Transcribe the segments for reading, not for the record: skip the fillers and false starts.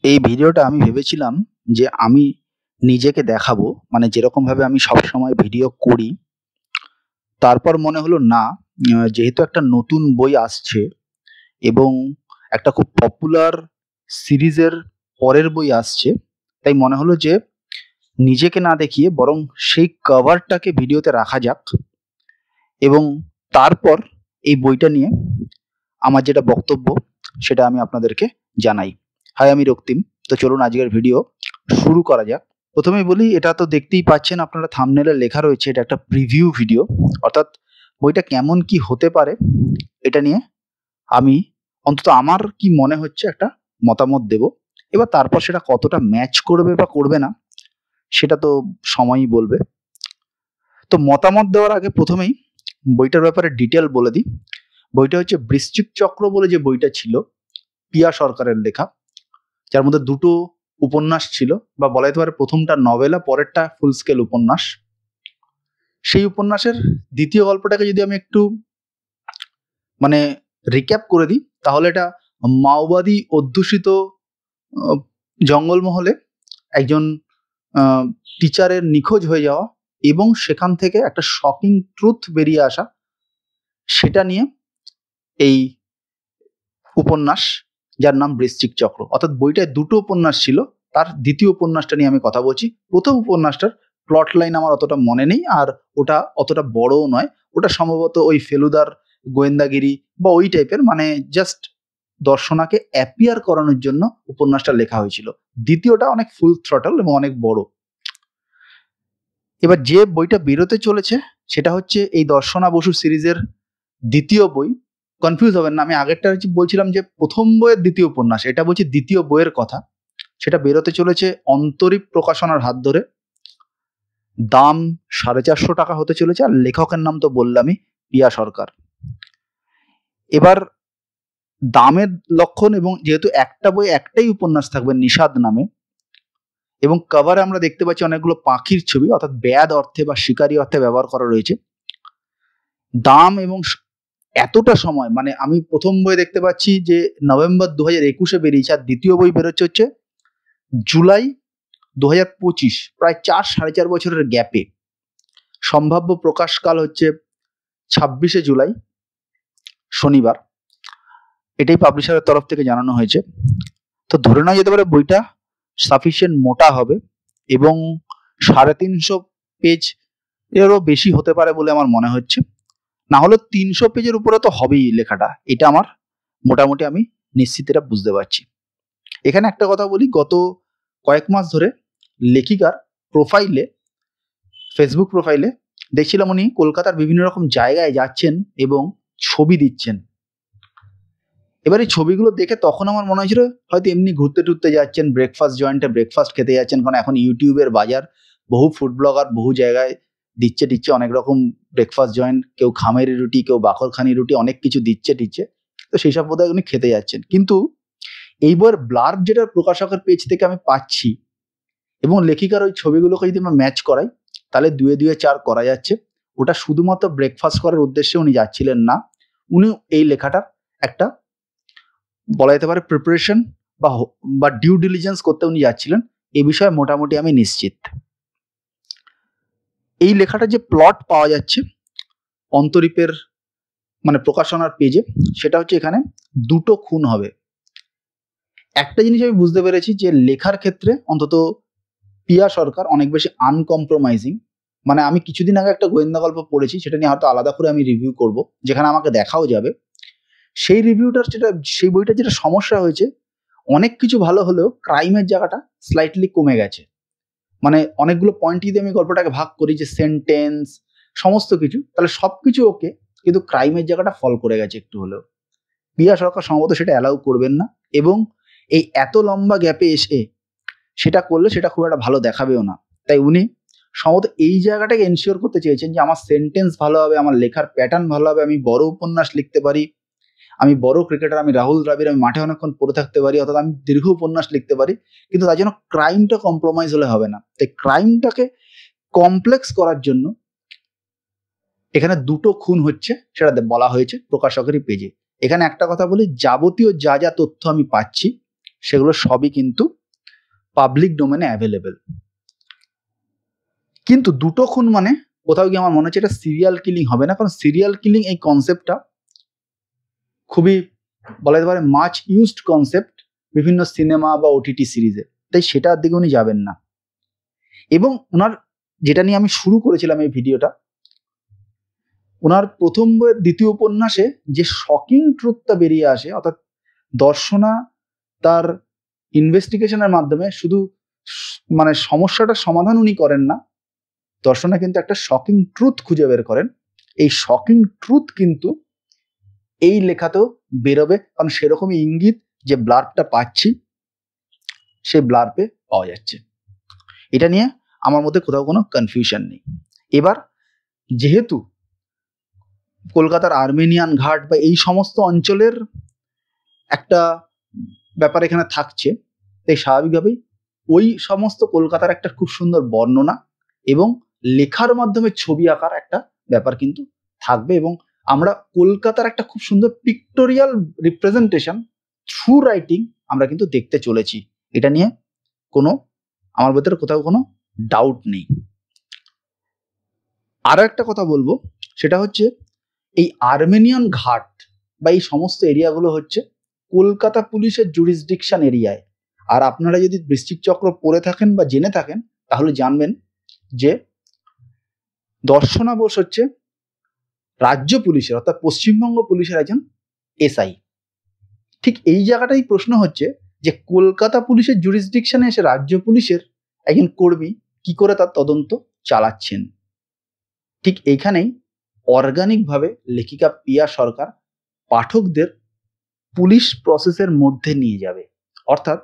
এই ভিডিওটা আমি ভেবেছিলাম যে আমি নিজেকে দেখাবো, মানে যেরকমভাবে আমি সবসময় ভিডিও করি। তারপর মনে হলো না, যেহেতু একটা নতুন বই আসছে এবং একটা খুব পপুলার সিরিজের পরের বই আসছে, তাই মনে হলো যে নিজেকে না দেখিয়ে বরং সেই কভারটাকে ভিডিওতে রাখা যাক এবং তারপর এই বইটা নিয়ে আমার যেটা বক্তব্য সেটা আমি আপনাদেরকে জানাই। হাই, আমি রক্তিম। তো চলুন আজকের ভিডিও শুরু করা যাক। প্রথমেই বলি, এটা তো দেখতেই পাচ্ছেন আপনারা, থাম্বনেলে লেখা রয়েছে এটা একটা প্রিভিউ ভিডিও, অর্থাৎ বইটা কেমন কি হতে পারে এটা নিয়ে আমি অন্তত আমার কি মনে হচ্ছে একটা মতামত দেব। এবার তারপর সেটা কতটা ম্যাচ করবে বা করবে না সেটা তো সময়ই বলবে। তো মতামত দেওয়ার আগে প্রথমেই বইটার ব্যাপারে ডিটেল বলে দিই। বইটা হচ্ছে বৃশ্চিক চক্র বলে যে বইটা ছিল, পিয়া সরকারের লেখা, যার মধ্যে দুটো উপন্যাস ছিল, বা বলা যেতে পারে প্রথমটা নভেলা, পরেরটা ফুল স্কেল উপন্যাস। সেই উপন্যাসের দ্বিতীয় গল্পটাকে যদি আমি একটু মানে রিক্যাপ করে দিই, তাহলে এটা মাওবাদী অধ্যুষিত আহ, জঙ্গলমহলে একজন টিচারের নিখোঁজ হয়ে যাওয়া এবং সেখান থেকে একটা শকিং ট্রুথ বেরিয়ে আসা, সেটা নিয়ে এই উপন্যাস, যার নাম বৃশ্চিক চক্র। অর্থাৎ বইটায় দুটো উপন্যাস ছিল, তার দ্বিতীয় উপন্যাসটা নিয়ে আমি কথা বলছি। প্রথম উপন্যাসটার প্লট লাইন আমার অতটা মনে নেই, আর ওটা অতটা বড়ও নয়। ওটা সম্ভবত ওই ফেলুদার গোয়েন্দাগিরি বা ওই টাইপের, মানে জাস্ট দর্শনাকে অ্যাপিয়ার করানোর জন্য উপন্যাসটা লেখা হয়েছিল। দ্বিতীয়টা অনেক ফুল থ্রটল এবং অনেক বড়। এবার যে বইটা বেরোতে চলেছে সেটা হচ্ছে এই দর্শনা বসু সিরিজের দ্বিতীয় বই। কনফিউজ হবেন না, আমি আগেরটা হচ্ছে বলছিলাম যে প্রথম বইয়ের দ্বিতীয় উপন্যাস, এটা বলছি দ্বিতীয় বইয়ের কথা। সেটা বেরোতে চলেছে অন্তরীপ প্রকাশনার হাত ধরে। দাম 450 টাকা হতে চলেছে, আর লেখকের নাম তো বললামই, পিয়া সরকার। এবার দামের লক্ষণ, এবং যেহেতু একটা বই একটাই উপন্যাস থাকবে নিষাদ নামে, এবং কভারে আমরা দেখতে পাচ্ছি অনেকগুলো পাখির ছবি, অর্থাৎ ব্যাদ অর্থে বা শিকারী অর্থে ব্যবহার করা রয়েছে। দাম এবং এতটা সময়, মানে আমি প্রথম বই দেখতে পাচ্ছি যে নভেম্বর 2021-এ বেরিয়েছে, আর দ্বিতীয় বই বেরোচ্ছে হচ্ছে জুলাই 2025, প্রায় 4-4.5 বছরের গ্যাপে। সম্ভাব্য প্রকাশকাল হচ্ছে 26শে জুলাই, শনিবার। এটাই পাবলিশারের তরফ থেকে জানানো হয়েছে। তো ধরে নেওয়া যেতে পারে বইটা সাফিসিয়েন্ট মোটা হবে এবং 350 পেজ এরও বেশি হতে পারে বলে আমার মনে হচ্ছে। না হলে 300 পেজের উপরে তো হবেই লেখাটা, এটা আমার মোটামুটি আমি নিশ্চিত এটা বুঝতে পারছি। এখানে একটা কথা বলি, গত কয়েক মাস ধরে লেখিকার প্রোফাইলে, ফেসবুক প্রোফাইলে দেখছিলাম উনি কলকাতার বিভিন্ন রকম জায়গায় যাচ্ছেন এবং ছবি দিচ্ছেন। এবার এই ছবিগুলো দেখে তখন আমার মনে হয়েছিল হয়তো এমনি ঘুরতে টুরতে যাচ্ছেন, ব্রেকফাস্ট জয়েন্টে ব্রেকফাস্ট খেতে যাচ্ছেন, কারণ এখন ইউটিউবের বাজার, বহু ফুড ব্লগার বহু জায়গায় দিচ্ছে অনেক রকম ব্রেকফাস্ট জয়েন্ট, কেউ খামেরি রুটি, কেউ বাকরখানি রুটি, অনেক কিছু দিচ্ছে। তো সেই সব বোধহয় উনি খেতে যাচ্ছেন। কিন্তু এই বইয়ের ব্লার্ব যেটা প্রকাশকের পেজ থেকে আমি পাচ্ছি এবং লেখিকার ওই ছবিগুলোকে যদি আমরা ম্যাচ করাই, তাহলে 2-2 4 করা যাচ্ছে। ওটা শুধুমাত্র ব্রেকফাস্ট করার উদ্দেশ্যে উনি যাচ্ছিলেন না, উনি এই লেখাটার একটা বলা যেতে পারে প্রিপারেশন বা ডিউ ডিলিজেন্স করতে উনি যাচ্ছিলেন। এ বিষয়ে মোটামুটি আমি নিশ্চিত। এই লেখাটা যে প্লট পাওয়া যাচ্ছে অন্তরীপের মানে প্রকাশনার পেজে, সেটা হচ্ছে এখানে দুটো খুন হবে। একটা জিনিস আমি বুঝতে পেরেছি যে লেখার ক্ষেত্রে অন্তত পিয়া সরকার অনেক বেশি আনকম্প্রোমাইজিং। মানে আমি কিছুদিন আগে একটা গোয়েন্দা গল্প পড়েছি, সেটা নিয়ে হয়তো আলাদা করে আমি রিভিউ করব, যেখানে আমাকে দেখাও যাবে। সেই রিভিউটার যেটা, সেই বইটার যেটা সমস্যা হয়েছে, অনেক কিছু ভালো হলেও ক্রাইমের জায়গাটা স্লাইটলি কমে গেছে। মানে অনেকগুলো পয়েন্ট যদি আমি গল্পটাকে ভাগ করি, যে সেন্টেন্স সমস্ত কিছু, তাহলে সবকিছু ওকে, কিন্তু ক্রাইমের জায়গাটা ফল করে গেছে একটু হলেও। পিয়া সরকার সম্ভবত সেটা অ্যালাউ করবেন না, এবং এই এত লম্বা গ্যাপে এসে সেটা করলে সেটা খুব একটা ভালো দেখাবেও না। তাই উনি সম্ভবত এই জায়গাটাকে এনশিওর করতে চেয়েছেন যে আমার সেন্টেন্স ভালো হবে, আমার লেখার প্যাটার্ন ভালো হবে, আমি বড় উপন্যাস লিখতে পারি, আমি বড় ক্রিকেটার, আমি রাহুল দ্রাবিড়, আমি মাঠে অনেকক্ষণ পড়ে থাকতে পারি, অর্থাৎ আমি দীর্ঘ উপন্যাস লিখতে পারি, কিন্তু তার জন্য ক্রাইমটা কম্প্রোমাইজ হলে হবে না। তাই ক্রাইমটাকে কমপ্লেক্স করার জন্য এখানে দুটো খুন হচ্ছে, সেটা বলা হয়েছে প্রকাশকেরই পেজে। এখানে একটা কথা বলি, যাবতীয় যা যা তথ্য আমি পাচ্ছি সেগুলো সবই কিন্তু পাবলিক ডোমেনে অ্যাভেলেবেল। কিন্তু দুটো খুন মানে কোথাও গিয়ে আমার মনে হচ্ছে এটা সিরিয়াল কিলিং হবে না, কারণ সিরিয়াল কিলিং এই কনসেপ্টটা খুবই বলা যেতে পারে মাচ ইউজড কনসেপ্ট বিভিন্ন সিনেমা বা ওটিটি সিরিজে, তাই সেটার দিকে উনি যাবেন না। এবং ওনার যেটা নিয়ে আমি শুরু করেছিলাম এই ভিডিওটা, ওনার প্রথম বইয়ের দ্বিতীয় উপন্যাসে যে শকিং ট্রুথটা বেরিয়ে আসে, অর্থাৎ দর্শনা তার ইনভেস্টিগেশনের মাধ্যমে শুধু মানে সমস্যাটার সমাধান উনি করেন না, দর্শনা কিন্তু একটা শকিং ট্রুথ খুঁজে বের করেন। এই শকিং ট্রুথ কিন্তু এই লেখাতেও বেরোবে, কারণ সেরকমই ইঙ্গিত যে ব্লার্বটা পাচ্ছি, সে ব্লার্বে পাওয়া যাচ্ছে। এটা নিয়ে আমার মধ্যে কোথাও কোনো কনফিউশন নেই। এবার যেহেতু কলকাতার আর্মেনিয়ান ঘাট বা এই সমস্ত অঞ্চলের একটা ব্যাপার এখানে থাকছে, তাই স্বাভাবিকভাবেই ওই সমস্ত কলকাতার একটা খুব সুন্দর বর্ণনা এবং লেখার মাধ্যমে ছবি আঁকার একটা ব্যাপার কিন্তু থাকবে, এবং আমরা কলকাতার একটা খুব সুন্দর পিক্টোরিয়াল রিপ্রেজেন্টেশন থ্রু রাইটিং আমরা কিন্তু দেখতে চলেছি। এটা নিয়ে কোনো আমার ভেতরে কোথাও কোনো ডাউট নেই। আরো একটা কথা বলবো, সেটা হচ্ছে এই আর্মেনিয়ান ঘাট বা এই সমস্ত এরিয়াগুলো হচ্ছে কলকাতা পুলিশের জুরিসডিকশন এরিয়ায়। আর আপনারা যদি বৃশ্চিক চক্র পড়ে থাকেন বা জেনে থাকেন তাহলে জানবেন যে দর্শনা বোস হচ্ছে রাজ্য পুলিশের অর্থাৎ পশ্চিমবঙ্গ পুলিশের একজন এসআই। ঠিক এই জায়গাটাই প্রশ্ন হচ্ছে যে কলকাতা পুলিশের জুরিসডিকশনে এসে রাজ্য পুলিশের একজন কর্মী কি করে তার তদন্ত চালাচ্ছেন। ঠিক এইখানেই অর্গানিকভাবে লেখিকা পিয়া সরকার পাঠকদের পুলিশ প্রসেসের মধ্যে নিয়ে যাবে। অর্থাৎ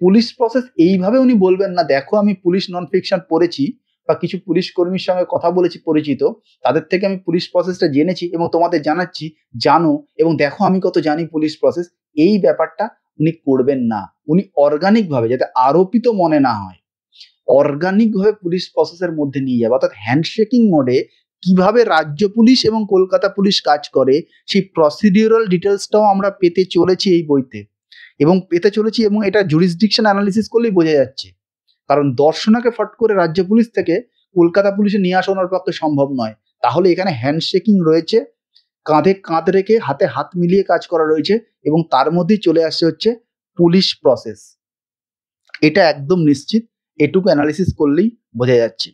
পুলিশ প্রসেস এইভাবে উনি বলবেন না, দেখো আমি পুলিশ নন ফিকশন পড়েছি বা কিছু পুলিশ কর্মীর সঙ্গে কথা বলেছি পরিচিত, তাদের থেকে আমি পুলিশ প্রসেসটা জেনেছি এবং তোমাদের জানাচ্ছি, জানো এবং দেখো আমি কত জানি পুলিশ প্রসেস। এই ব্যাপারটা উনি করবেন না। উনি অর্গানিকভাবে, যাতে আরোপিত মনে না হয়, অর্গানিকভাবে পুলিশ প্রসেসের মধ্যে নিয়ে যাবে। অর্থাৎ হ্যান্ডশেকিং মোডে কিভাবে রাজ্য পুলিশ এবং কলকাতা পুলিশ কাজ করে সেই প্রসিডিউরাল ডিটেলসটাও আমরা পেতে চলেছি এই বইতে, এবং পেতে চলেছি, এবং এটা জুরিসডিকশন অ্যানালিসিস করলেই বোঝা যাচ্ছে। কারণ দর্শনাকে ফট করে রাজ্য পুলিশ থেকে কলকাতা পুলিশে নিয়ে আসা ওনার পক্ষে সম্ভব নয়। তাহলে এখানে হ্যান্ডশেকিং রয়েছে, কাঁধে কাঁধ রেখে হাতে হাত মিলিয়ে কাজ করা রয়েছে, এবং তার মধ্যেই চলে আসছে হচ্ছে পুলিশ প্রসেস। এটা একদম নিশ্চিত, এটুকু অ্যানালিসিস করলেই বোঝা যাচ্ছে।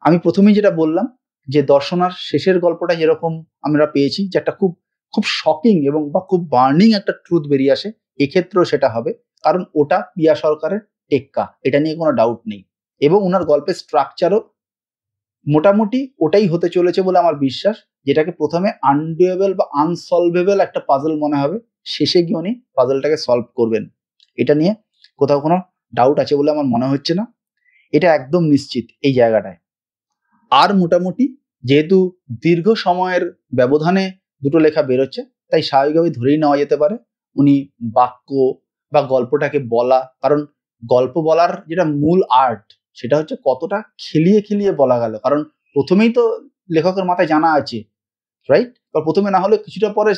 আমি প্রথমেই যেটা বললাম যে দর্শনার শেষের গল্পটা যেরকম আমরা পেয়েছি, যে একটা খুব খুব শকিং এবং বা খুব বার্নিং একটা ট্রুথ বেরিয়ে আসে, এক্ষেত্রেও সেটা হবে, কারণ ওটা পিয়া সরকারের টেক্কা, এটা নিয়ে কোনো ডাউট নেই। এবং ওনার গল্পের স্ট্রাকচারও মোটামুটি ওটাই হতে চলেছে বলে আমার বিশ্বাস, যেটাকে প্রথমে আনডুয়েবল বা আনসলভেবল একটা পাজল মনে হবে, শেষে গিয়ে উনি পাজলটাকে সলভ করবেন। এটা নিয়ে কোথাও কোনো ডাউট আছে বলে আমার মনে হচ্ছে না, এটা একদম নিশ্চিত এই জায়গাটায়। আর মোটামুটি যেহেতু দীর্ঘ সময়ের ব্যবধানে দুটো লেখা বেরোচ্ছে, তাই স্বাভাবিকভাবে ধরেই নেওয়া যেতে পারে উনি বাক্য বা গল্পটাকে বলা, কারণ গল্প বলার যেটা মূল আর্ট সেটা হচ্ছে কতটা খেলিয়ে খেলিয়ে বলা গেল। কারণ প্রথমেই তো লেখকের মাথায় জানা আছে, রাইট? বা প্রথমে না হলে কিছুটা পরে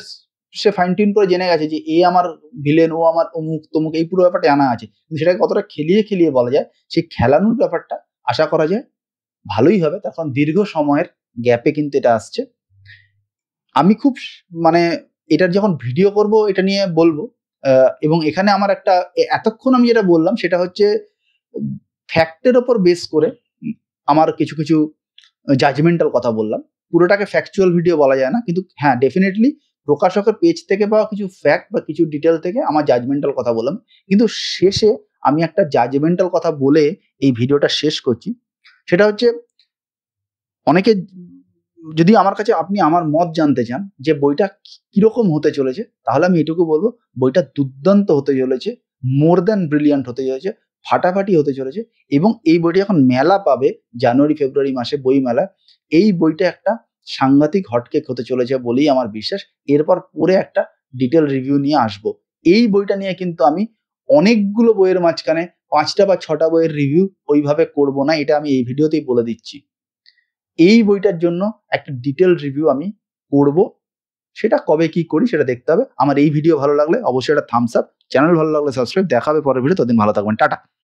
সে ফাইন টিউন করে জেনে গেছে যে এ আমার ভিলেন, ও আমার অমুক তমুক, এই পুরো ব্যাপারটা জানা আছে, কিন্তু সেটাকে কতটা খেলিয়ে খেলিয়ে বলা যায়, সেই খেলানোর ব্যাপারটা আশা করা যায় ভালোই হবে। তখন দীর্ঘ সময়ের গ্যাপে কিন্তু এটা আসছে। আমি খুব মানে এটার যখন ভিডিও করব এটা নিয়ে বলবো, এবং এখানে আমার একটা এতক্ষণ আমি যেটা বললাম সেটা হচ্ছে ফ্যাক্টের ওপর বেস করে আমার কিছু কিছু জাজমেন্টাল কথা বললাম। পুরোটাকে ফ্যাকচুয়াল ভিডিও বলা যায় না, কিন্তু হ্যাঁ ডেফিনেটলি প্রকাশকের পেজ থেকে পাওয়া কিছু ফ্যাক্ট বা কিছু ডিটেল থেকে আমার জাজমেন্টাল কথা বললাম। কিন্তু শেষে আমি একটা জাজমেন্টাল কথা বলে এই ভিডিওটা শেষ করছি, সেটা হচ্ছে অনেকে যদি আমার কাছে আপনি আমার মত জানতে চান যে বইটা কিরকম হতে চলেছে, তাহলে আমি এটুকু বলবো বইটা দুর্দান্ত হতে চলেছে, মোর দ্যান ব্রিলিয়ান্ট হতে চলেছে, ফাটাফাটি হতে চলেছে। এবং এই বইটি এখন মেলা পাবে জানুয়ারি ফেব্রুয়ারি মাসে বই মেলা, এই বইটা একটা সাংঘাতিক হটকেক হতে চলেছে বলেই আমার বিশ্বাস। এরপর পরে একটা ডিটেল রিভিউ নিয়ে আসবো। এই বইটা নিয়ে কিন্তু আমি অনেকগুলো বইয়ের মাঝখানে 5টা বা 6টা বইয়ের রিভিউ ওইভাবে করব না, এটা আমি এই ভিডিওতেই বলে দিচ্ছি। এই বইটার জন্য একটা ডিটেল রিভিউ আমি করব, সেটা কবে কি করি সেটা দেখতে হবে। আমার এই ভিডিও ভালো লাগলে অবশ্যই একটা থামস আপ, চ্যানেল ভালো লাগলে সাবস্ক্রাইব। দেখা হবে পরের ভিডিও, ততদিন ভালো থাকবেন, টাটা।